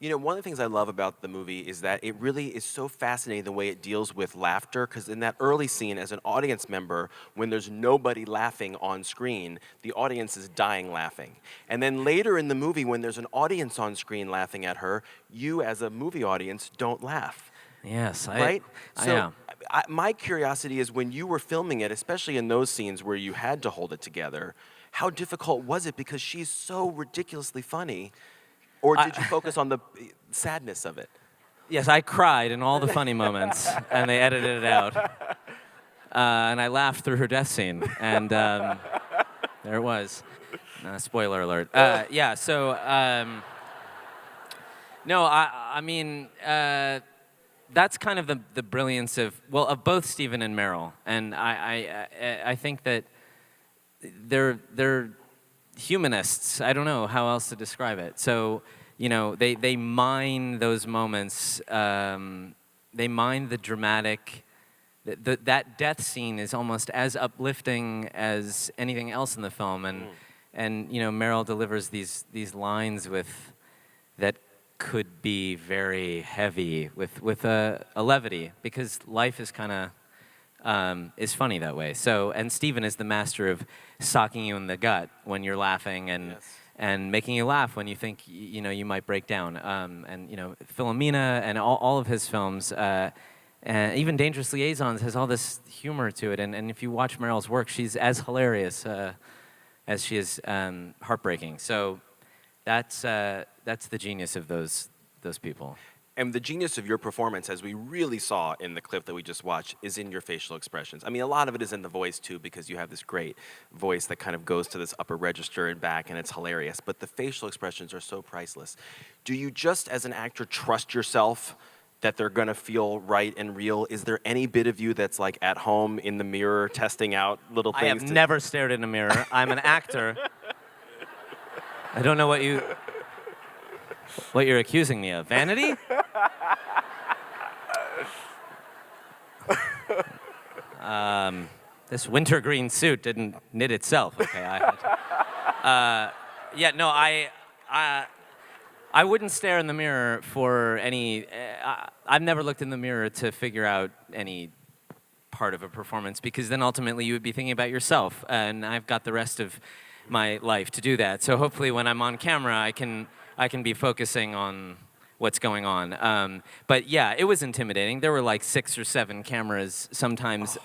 You know, one of the things I love about the movie is that it really is so fascinating the way it deals with laughter, because in that early scene, as an audience member, when there's nobody laughing on screen, the audience is dying laughing. And then later in the movie, when there's an audience on screen laughing at her, you as a movie audience don't laugh. Yes, Right? yeah. My curiosity is when you were filming it, especially in those scenes where you had to hold it together, how difficult was it? Because she's so ridiculously funny. Or did you focus on the sadness of it? Yes, I cried in all the funny moments, and they edited it out. And I laughed through her death scene, and there it was. Spoiler alert. Yeah, so, no, I mean, that's kind of the brilliance of both Stephen and Meryl. And I think that they're humanists. I don't know how else to describe it. So, you know, they mine those moments. They mine the dramatic. That death scene is almost as uplifting as anything else in the film, and you know, Meryl delivers these lines that could be very heavy with a levity, because life is kind of is funny that way. So, and Stephen is the master of socking you in the gut when you're laughing, and making you laugh when you think you know you might break down. And you know, Philomena and all of his films, and even Dangerous Liaisons has all this humor to it. And if you watch Meryl's work, she's as hilarious as she is heartbreaking. So that's the genius of those people. And the genius of your performance, as we really saw in the clip that we just watched, is in your facial expressions. I mean, a lot of it is in the voice, too, because you have this great voice that kind of goes to this upper register and back, and it's hilarious. But the facial expressions are so priceless. Do you just, as an actor, trust yourself that they're going to feel right and real? Is there any bit of you that's, like, at home in the mirror testing out little things? I have never stared in a mirror. I'm an actor. I don't know what you're accusing me of. Vanity? This wintergreen suit didn't knit itself. Okay, yeah, no, I wouldn't stare in the mirror for any. I've never looked in the mirror to figure out any part of a performance, because then ultimately you would be thinking about yourself, and I've got the rest of my life to do that. So hopefully, when I'm on camera, I can be focusing on what's going on. But yeah, it was intimidating. There were like 6 or 7 cameras sometimes,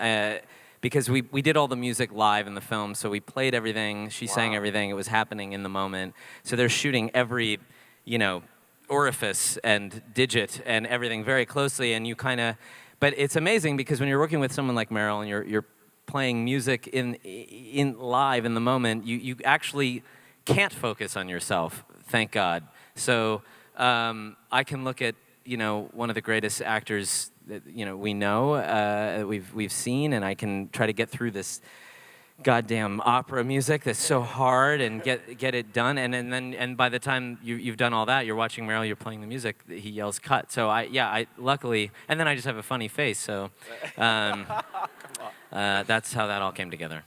because we did all the music live in the film, so we played everything, she sang everything, it was happening in the moment. So they're shooting every, you know, orifice and digit and everything very closely, and you kind of, but it's amazing because when you're working with someone like Meryl and you're playing music in live in the moment, you actually can't focus on yourself, thank God. So I can look at, you know, one of the greatest actors that, you know, we know, we've seen, and I can try to get through this goddamn opera music that's so hard and get it done, and by the time you've done all that, you're watching Meryl, you're playing the music, he yells cut. So I luckily, and then I just have a funny face, so that's how that all came together.